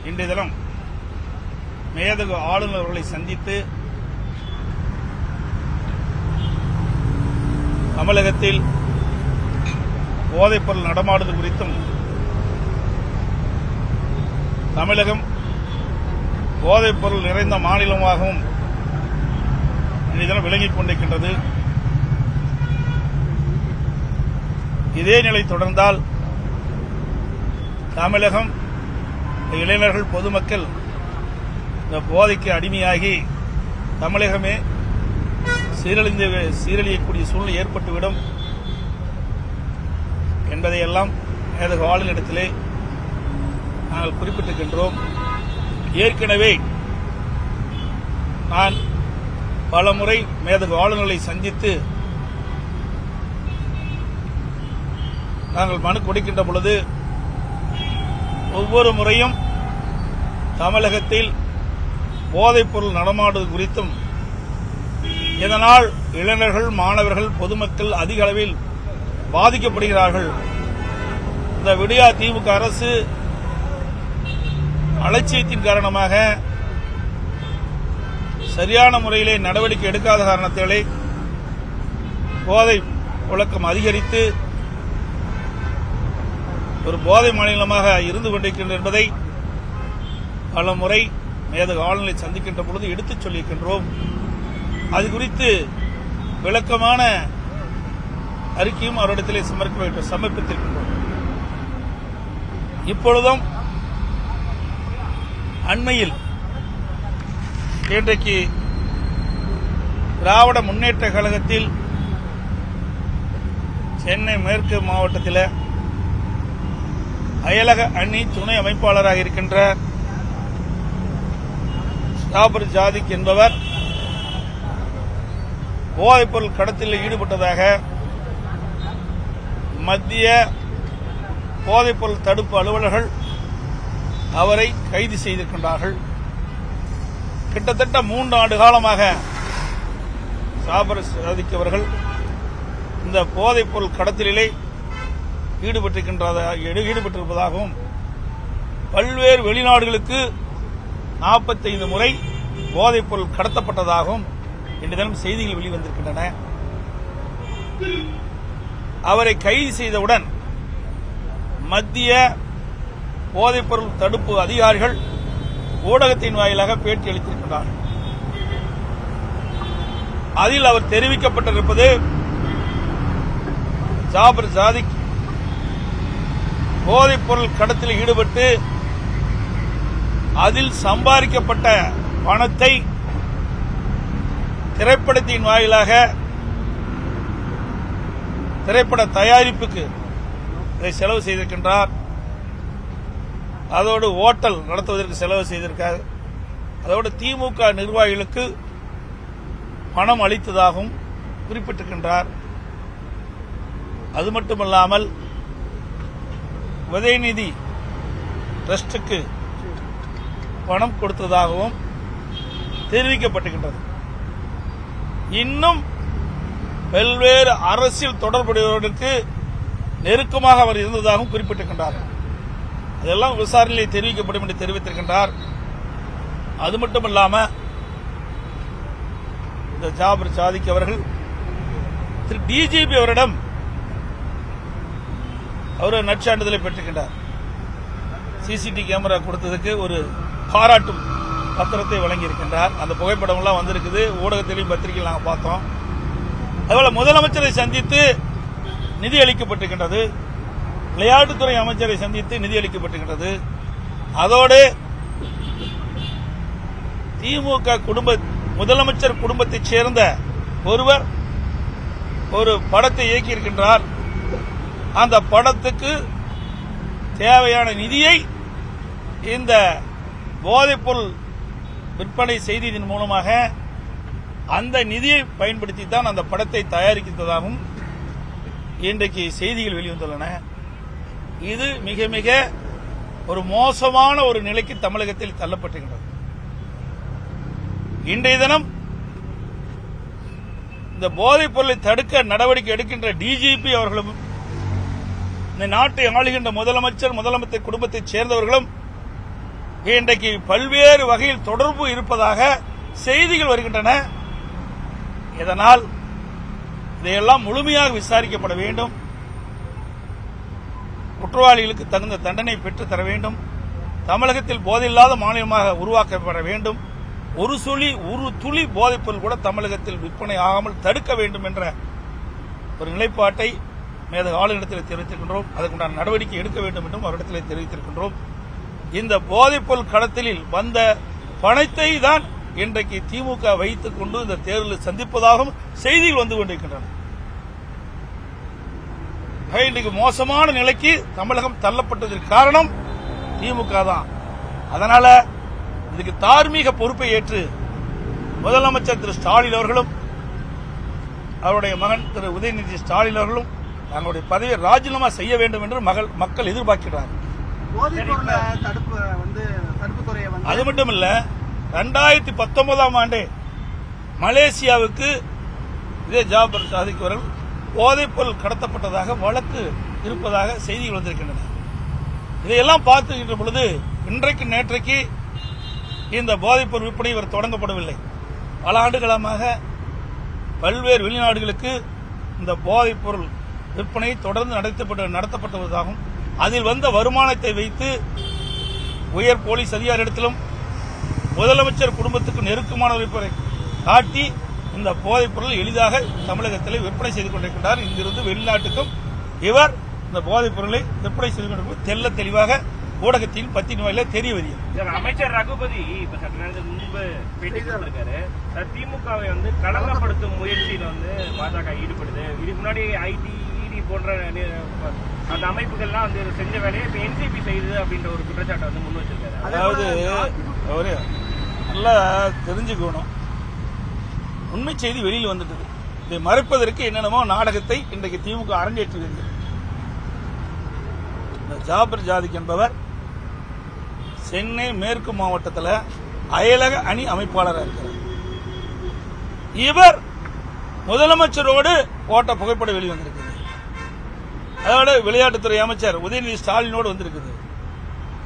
இன்றைய தினம் மேதகு ஆளுநர்களை சந்தித்து தமிழகத்தில் போதைப்பொருள் நடமாடுதல் குறித்தும் தமிழகம் போதைப்பொருள் நிறைந்த மாநிலமாகவும் இன்றைய தினம் விளங்கிக் கொண்டிருக்கின்றது. இதே நிலை தொடர்ந்தால் தமிழகம் இளைஞர்கள் பொதுமக்கள் இந்த போதைக்கு அடிமையாகி தமிழகமே சீரழியக்கூடிய சூழ்நிலை ஏற்பட்டுவிடும் என்பதையெல்லாம் மேதகு ஆளுநரிடத்திலே நாங்கள் குறிப்பிட்டிருக்கின்றோம். ஏற்கனவே நான் பல முறை மேதகு ஆளுநர்களை சந்தித்து நாங்கள் மனு கொடுக்கின்ற பொழுது ஒவ்வொரு முறையும் தமிழகத்தில் போதைப்பொருள் நடமாடுவது குறித்தும் இதனால் இளைஞர்கள் மாணவர்கள் பொதுமக்கள் அதிக அளவில் பாதிக்கப்படுகிறார்கள். இந்த விடியா திமுக அரசு அலட்சியத்தின் காரணமாக சரியான முறையிலே நடவடிக்கை எடுக்காத காரணத்தாலே போதை புழக்கம் அதிகரித்து ஒரு போதை மாநிலமாக இருந்து கொண்டிருக்கின்றது என்பதை பல முறை மேதகு ஆளுநரை சந்திக்கின்ற பொழுது எடுத்துச் சொல்லியிருக்கின்றோம். அது குறித்து விளக்கமான அறிக்கையும் அவரிடத்திலே சமர்ப்பித்திருக்கின்றோம். இப்பொழுதும் அண்மையில் இன்றைக்கு திராவிட முன்னேற்ற கழகத்தில் சென்னை மேற்கு மாவட்டத்தில் அயலக அணி துணை அமைப்பாளராக இருக்கின்ற ஜாபர் ஜாதிக் என்பவர் போதைப்பொருள் கடத்தலில் ஈடுபட்டதாக மத்திய போதைப்பொருள் தடுப்பு அலுவலர்கள் அவரை கைது செய்திருக்கின்றார்கள். கிட்டத்தட்ட 3 ஆண்டு காலமாக ஜாபர் ஜாதிக் அவர்கள் இந்த போதைப்பொருள் கடத்தலிலே ஈடுபட்டிருப்பதாகவும் பல்வேறு வெளிநாடுகளுக்கு 45 முறை போதைப்பொருள் கடத்தப்பட்டதாகவும் இன்று தினம் செய்திகள் வெளிவந்திருக்கின்றன. அவரை கைது செய்தவுடன் மத்திய போதைப்பொருள் தடுப்பு அதிகாரிகள் ஊடகத்தின் வாயிலாக பேட்டி அளித்திருக்கின்றார். அதில் அவர் தெரிவிக்கப்பட்டிருப்பது ஜாபர் ஜாதிக் போதைப்பொருள் கடத்தலில் ஈடுபட்டு அதில் சம்பாதிக்கப்பட்ட பணத்தை திரைப்படத்தின் வாயிலாக திரைப்பட தயாரிப்புக்கு செலவு செய்திருக்கின்றார். அதோடு ஓட்டல் நடத்துவதற்கு செலவு செய்திருக்கார். அதோடு திமுக நிர்வாகிகளுக்கு பணம் அளித்ததாகவும் குறிப்பிட்டிருக்கின்றார். அது மட்டுமல்லாமல் உதயநிதி டிரஸ்டுக்கு பணம் கொடுத்ததாகவும் தெரிவிக்கப்பட்டிருக்கின்றது. இன்னும் பல்வேறு அரசியல் தொடர்புடையவர்களுக்கு நெருக்கமாக அவர் இருந்ததாகவும் குறிப்பிட்டிருக்கின்றார். அதெல்லாம் விசாரணையில் தெரிவிக்கப்படும் என்று தெரிவித்திருக்கின்றார். அது மட்டுமல்லாமல் இந்த ஜாபர் ஜாதிக் அவர்கள் திரு டிஜிபி அவரிடம் அவர் நற்சான்றிதழை பெற்றிருக்கின்றார். சிசிடிவி கேமரா கொடுத்ததுக்கு ஒரு பாராட்டும் பத்திரத்தை வழங்கியிருக்கின்றார். அந்த புகைப்படம் எல்லாம் வந்திருக்குது, ஊடகத்திலையும் பத்திரிகையில் நாங்கள் பார்த்தோம். அதுபோல முதலமைச்சரை சந்தித்து நிதி அளிக்கப்பட்டிருக்கின்றது, விளையாட்டுத்துறை அமைச்சரை சந்தித்து நிதி அளிக்கப்பட்டிருக்கின்றது. அதோடு திமுக முதலமைச்சர் குடும்பத்தைச் சேர்ந்த ஒருவர் ஒரு படத்தை இயக்கியிருக்கின்றார். அந்த படத்துக்கு தேவையான நிதியை இந்த போதைப்பொருள் விற்பனை செய்ததின் மூலமாக அந்த நிதியை பயன்படுத்தி தான் அந்த படத்தை தயாரிக்கிறதாகவும் இன்றைக்கு செய்திகள் வெளிவந்துள்ளன. இது மிக மிக ஒரு மோசமான ஒரு நிலைக்கு தமிழகத்தில் தள்ளப்பட்டிருக்கிறது. இன்றைய தினம் இந்த போதைப் பொருளை தடுக்க நடவடிக்கை எடுக்கின்ற டிஜிபி அவர்களும் இந்த நாட்டை ஆளுகின்ற முதலமைச்சர் குடும்பத்தைச் சேர்ந்தவர்களும் இன்றைக்கு பல்வேறு வகையில் தொடர்பு இருப்பதாக செய்திகள் வருகின்றன. இதனால் இதையெல்லாம் முழுமையாக விசாரிக்கப்பட வேண்டும். குற்றவாளிகளுக்கு தகுந்த தண்டனை பெற்றுத் தர வேண்டும். தமிழகத்தில் போதையில்லாத மாநிலமாக உருவாக்கப்பட வேண்டும். ஒரு துளி போதைப்பொருள் கூட தமிழகத்தில் விற்பனை ஆகாமல் தடுக்க வேண்டும் என்ற ஒரு நிலைப்பாட்டை மேதகு ஆளுநரிடத்தில் தெரிவித்திருக்கின்றோம். அதற்குண்டான நடவடிக்கை எடுக்க வேண்டும் என்றும் அவரிடத்தில் தெரிவித்திருக்கின்றோம். இந்த போதைப்பொருள் கடத்தலில் வந்த பணத்தை தான் இன்றைக்கு திமுக வைத்துக் கொண்டு இந்த தேர்தலை சந்திப்பதாகவும் செய்திகள் வந்து கொண்டிருக்கின்றன. இன்றைக்கு மோசமான நிலைக்கு தமிழகம் தள்ளப்பட்டதற்கு காரணம் திமுக தான். அதனால இதுக்கு தார்மீக பொறுப்பை ஏற்று முதலமைச்சர் திரு ஸ்டாலின் அவர்களும் அவருடைய மகன் திரு உதயநிதி ஸ்டாலின் அவர்களும் தங்களுடைய பதவியை ராஜினாமா செய்ய வேண்டும் என்று மக்கள் எதிர்பார்க்கிறார்கள். அது மட்டுமல்ல, 2019 ஆண்டே மலேசியாவுக்கு இதே ஜாபர் சாதிக் அவர்கள் போதைப்பொருள் கடத்தப்பட்டதாக வழக்கு இருப்பதாக செய்திகள் வந்திருக்கின்றன. இதையெல்லாம் பார்த்துக்கின்ற பொழுது இன்றைக்கு நேற்றைக்கு இந்த போதைப்பொருள் விற்பனை இவர் தொடங்கப்படவில்லை. பல ஆண்டுகாலமாக பல்வேறு வெளிநாடுகளுக்கு இந்த போதைப்பொருள் விற்பனை தொடர்ந்து நடத்தப்பட்டு வருவதாகவும் அதில் வந்த வருமானத்தை வைத்து உயர் போலீஸ் அதிகாரியிடத்திலும் முதலமைச்சர் குடும்பத்துக்கு நெருக்கமானவரை காட்டி இந்த போதைப் பொருள் எளிதாக தமிழகத்தில் விற்பனை செய்து கொண்டிருக்கிறார். இங்கிருந்து வெளிநாட்டுக்கும் இவர் இந்த போதைப் பொருளை விற்பனை செய்து கொண்டிருப்பது தெல்ல தெளிவாக ஊடகத்தின் பத்தின் வாயில தெரிய வருகிறது. அமைச்சர் ரகுபதி இப்ப சற்று நேரத்துக்கு முன்பு பேட்டி கொடுத்திருக்காரு. திமுகவை களங்கப்படுத்தும் முயற்சியில பாஜக ஈடுபடுது. இதுக்கு முன்னாடி ஐடி இடி போன்ற அந்த அமைப்புகள்லாம் செஞ்ச வேலையை இப்ப என்சிபி செய்யுது அப்படின்ற ஒரு குற்றச்சாட்டை முன் வச்சிருக்காரு. அதாவது அவரு நல்லா தெரிஞ்சுக்கணும், உண்மை செய்தி வெளியில் வந்துட்டது. இதை மறைப்பதற்கு என்னென்னமோ நாடகத்தை இன்றைக்கு திமுக அரங்கேற்றுகிறது. ஜாபர் ஜாதிக் என்பவர் சென்னை மேற்கு மாவட்டத்தில் அயலக அணி அமைப்பாளராக இருக்கிறார். இவர் முதலமைச்சரோடு போட்ட புகைப்படம் வெளிவந்திருக்கிறது. அதோட விளையாட்டுத்துறை அமைச்சர் உதயநிதி ஸ்டாலினோடு வந்திருக்குது.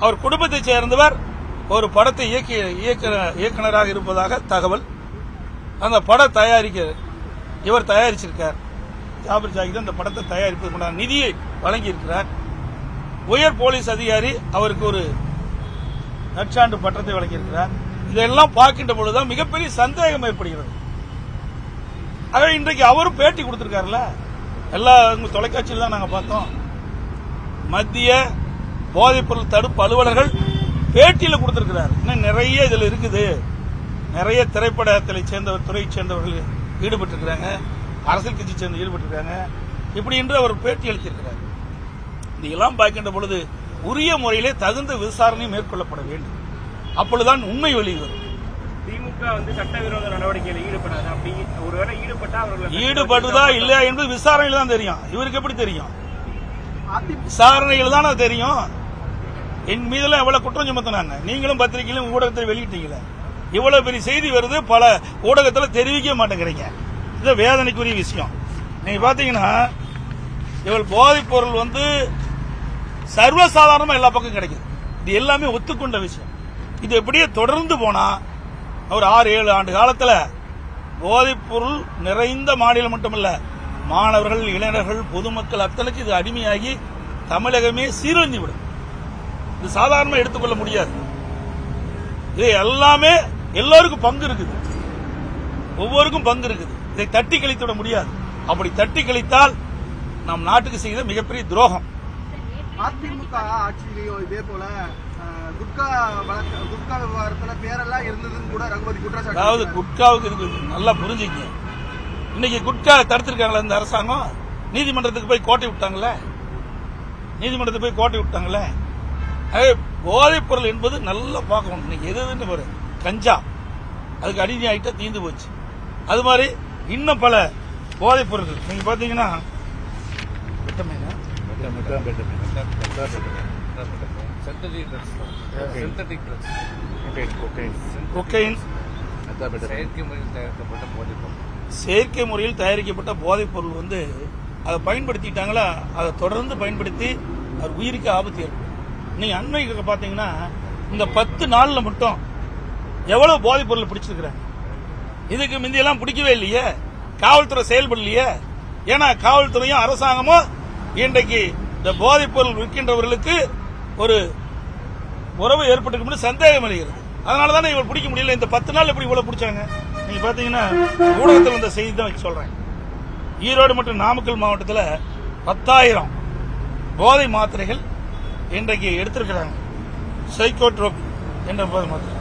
அவர் குடும்பத்தைச் சேர்ந்தவர் ஒரு படத்தை இயக்குநராக இருப்பதாக தகவல். அந்த படம் இவர் தயாரிச்சிருக்கார். ஜாபர் ஜாதிக் அந்த படத்தை தயாரிப்பதற்கான நிதியை வழங்கியிருக்கிறார். உயர் போலீஸ் அதிகாரி அவருக்கு ஒரு நற்சான்று பட்டத்தை வழங்கியிருக்கிறார். இதெல்லாம் பார்க்கின்ற பொழுதுதான் மிகப்பெரிய சந்தேகம் ஏற்படுகிறது. ஆக இன்றைக்கு அவரும் பேட்டி கொடுத்திருக்காருல்ல, எல்லா தொலைக்காட்சியில் தான் நாங்கள் பார்த்தோம். மத்திய போதைப்பொருள் தடுப்பு அலுவலர்கள் பேட்டியில் கொடுத்திருக்கிறார். இன்னும் நிறைய இதில் இருக்குது. நிறைய திரைப்படத்தை சேர்ந்தவர், துறையை சேர்ந்தவர்கள் ஈடுபட்டிருக்கிறாங்க, அரசியல் கட்சி சேர்ந்து ஈடுபட்டிருக்காங்க. இப்படி என்று அவர் பேட்டி அளித்திருக்கிறார். இதெல்லாம் பார்க்கின்ற பொழுது உரிய முறையிலே தகுந்த விசாரணை மேற்கொள்ளப்பட வேண்டும். அப்பொழுதுதான் உண்மை வெளிவரும். திமுக சட்டவிரோத நடவடிக்கையில் ஈடுபடாது. அப்படி ஒருவேளை ஈடுபடுதா இல்லையா என்பது விசாரணையில் தான் தெரியும். இவருக்கு எப்படி தெரியும்? விசாரணையில் தானே தெரியும். என் மீதெல்லாம் எவ்வளவு குற்றம் சுமத்தினாங்க. நீங்களும் பத்திரிகையிலும் ஊடகத்தை வெளியிட்டீங்களே. இவ்வளவு பெரிய செய்தி வருது, பல ஊடகத்தில் தெரிவிக்க மாட்டேங்கிறீங்க. இது வேதனைக்குரிய விஷயம். நீங்க பாத்தீங்கன்னா இவள் போதைப் பொருள் சர்வசாதாரணமா எல்லா பக்கம் கிடைக்குது. இது எல்லாமே ஒத்துக்கொண்ட விஷயம். இது எப்படியே தொடர்ந்து போனா ஒரு 6-7 ஆண்டு காலத்தில் போதைப் பொருள் நிறைந்த மாநிலம் மட்டுமல்ல, மாணவர்கள், இளைஞர்கள், பொதுமக்கள் அத்தனைக்கு இது அடிமையாகி தமிழகமே சீரழிந்து விடும். இது சாதாரணமாக எடுத்துக்கொள்ள முடியாது. இது எல்லாமே எல்லோருக்கும் பங்கு இருக்குது, ஒவ்வொருக்கும் பங்கு இருக்குது. இதை தட்டி கழித்து விட முடியாது. அப்படி தட்டி கழித்தால் நம் நாட்டுக்கு செய்த மிகப்பெரிய துரோகம். அதிமுக ஆட்சியிலையும் இதே போல குட்கா விவகாரத்துல பேரெல்லாம் இருந்ததுன்னு கூட ரகுபதி குற்றச்சாட்டு. அதாவது குட்காவுக்கு இருக்கு, நல்லா புரிஞ்சுக்க. இன்னைக்கு குட்கா தடுத்திருக்காங்களா இந்த அரசாங்கம்? நீதிமன்றத்துக்கு போய் கோட்டை விட்டாங்களே, நீதிமன்றத்துக்கு போய் கோட்டை விட்டாங்களே. போதைப் பொருள் என்பது நல்லா பார்க்கணும். இன்னைக்கு எதுன்னு பாரு, கஞ்சா அதுக்கு அடிமை ஆகிட்டா தீர்ந்து போச்சு. அது மாதிரி இன்னும் பல போதைப் பொருட்கள் நீங்க பாத்தீங்கன்னா செயற்கை முறையில் தயாரிக்கப்பட்ட போதைப் பொருள் அதை பயன்படுத்திட்டாங்களா, அதை தொடர்ந்து பயன்படுத்தி அவர் உயிருக்கு ஆபத்து ஏற்படும். நீங்க அண்மைக்கு பாத்தீங்கன்னா இந்த 10 நாள்ல மட்டும் எவ்வளவு போதைப் பொருள் பிடிச்சிருக்கிறாங்க. இதுக்கு முந்தியெல்லாம் பிடிக்கவே இல்லையே, காவல்துறை செயல்படலையே. ஏன்னா காவல்துறையும் அரசாங்கமும் இன்றைக்கு இந்த போதைப் பொருள் விற்கின்றவர்களுக்கு ஒரு உறவு ஏற்பட்டு சந்தேகம் அடைகிறது. அதனாலதானே இவங்க பிடிக்க முடியல. இந்த 10 நாள் எப்படி இவ்வளவு பிடிச்சாங்க? நீங்க பாத்தீங்கன்னா ஊடகத்தில் வந்த செய்தி தான் சொல்றேன். ஈரோடு மற்றும் நாமக்கல் மாவட்டத்தில் 10,000 போதை மாத்திரைகள் இன்றைக்கு எடுத்திருக்கிறாங்க. சைக்கோட்ரோப் என்ற போதை மாத்திரை.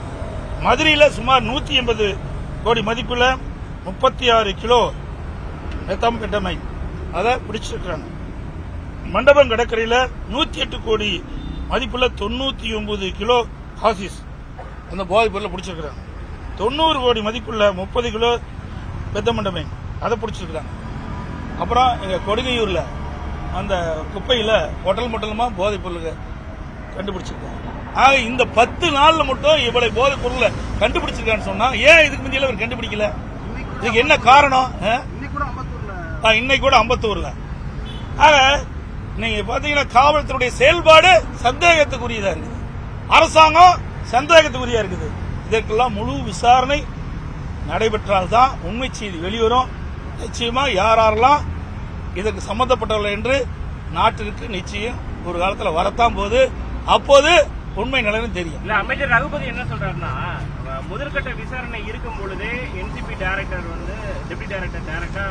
மதுரையில் சுமார் 180 கோடி மதிப்புள்ள 36 கிலோ மெத்தாம்பெட்டமைன் அதை பிடிச்சிருக்கிறாங்க. மண்டபம் கடற்கரையில் 108 கோடி மதிப்புள்ள 99 கிலோ ஹாசிஸ் அந்த போதைப் பொருளை பிடிச்சிருக்கிறாங்க. 90 கோடி மதிப்புள்ள 30 கிலோ மெத்தாம்பெட்டமைன் அதை பிடிச்சிருக்கிறாங்க. அப்புறம் எங்க கொடுங்கையூர்ல அந்த குப்பையில மொட்டலுமா போதைப் பொருளுக்கு கண்டுபிடிச்சிருக்காங்க. ஆக இந்த 10 நாள்ல மட்டும் இவ்வளவு போதைப் பொருளை கண்டுபிடிச்சிருக்கான்னு சொன்னா ஏன் இதுக்கு முந்தியில அவர் கண்டுபிடிக்கல? இதுக்கு என்ன காரணம்? இன்னைக்கு கூட அம்பத்தூர்ல. ஆக நீங்க பாத்தீங்கன்னா காவல்துறையுடைய செயல்பாடு சந்தேகத்துக்குரியதா இருக்குது. அரசாங்கம் சந்தேகத்துக்குரியா இருக்குது. இதற்கெல்லாம் முழு விசாரணை நடைபெற்றால்தான் உண்மை செய்தி வெளிவரும். நிச்சயமா யாரெல்லாம் இதற்கு சம்பந்தப்பட்டவர்கள் என்று நாட்டிற்கு நிச்சயம் ஒரு காலத்தில் வரத்தான் போது, அப்போது உண்மை நிலைன்னு தெரியும். இல்ல, அமைச்சர் ரகுபதி என்ன சொல்றாருன்னா, முதற்கட்ட விசாரணை இருக்கும் பொழுதே என்சிபி டைரக்டர் வந்து டெப்டி டைரக்டர் டைரக்டா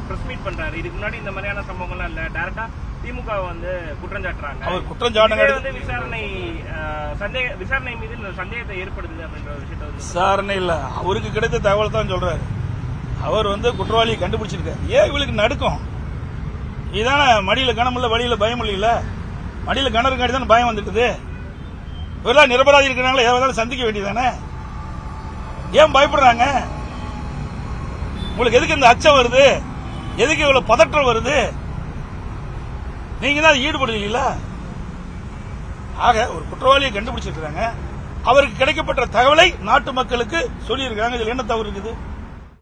பிரஸ் மீட் பண்றாரு. இதுக்கு முன்னாடி இந்த மாதிரியான சம்பவங்கள்லாம் இல்ல, டைரக்டா திமுக வந்து குற்றம் சாட்டுறாங்க. அவர் குற்றம் சாட்டுறது வந்து விசாரணை மீது சந்தேகத்தை ஏற்படுத்துது அப்படின்ற ஒரு விஷயத்தை விசாரணை இல்ல, அவருக்கு கிடைத்த தகவல் தான் சொல்றாரு. அவர் வந்து குற்றவாளியை கண்டுபிடிச்சிருக்காரு. ஏன் இவளுக்கு நடுக்கும்? இதான மடியில கனமுள்ள வழியில பயம் இல்ல, மடியில கணருக்காடி தானே பயம் வந்துட்டுது. இவரெல்லாம் நிரபராதி இருக்கிறனால ஏதாவது சந்திக்க வேண்டியதானே? ஏன் பயப்படுறாங்க? உங்களுக்கு எதுக்கு இந்த அச்சம் வருது? எதுக்கு இவ்வளவு பதற்றம் வருது? நீங்க தான் ஈடுபடல. ஆக ஒரு குற்றவாளியை கண்டுபிடிச்சிருக்காங்க. அவருக்கு கிடைக்கப்பட்ட தகவலை நாட்டு மக்களுக்கு சொல்லியிருக்காங்க. இதுல என்ன தவறு இருக்குது?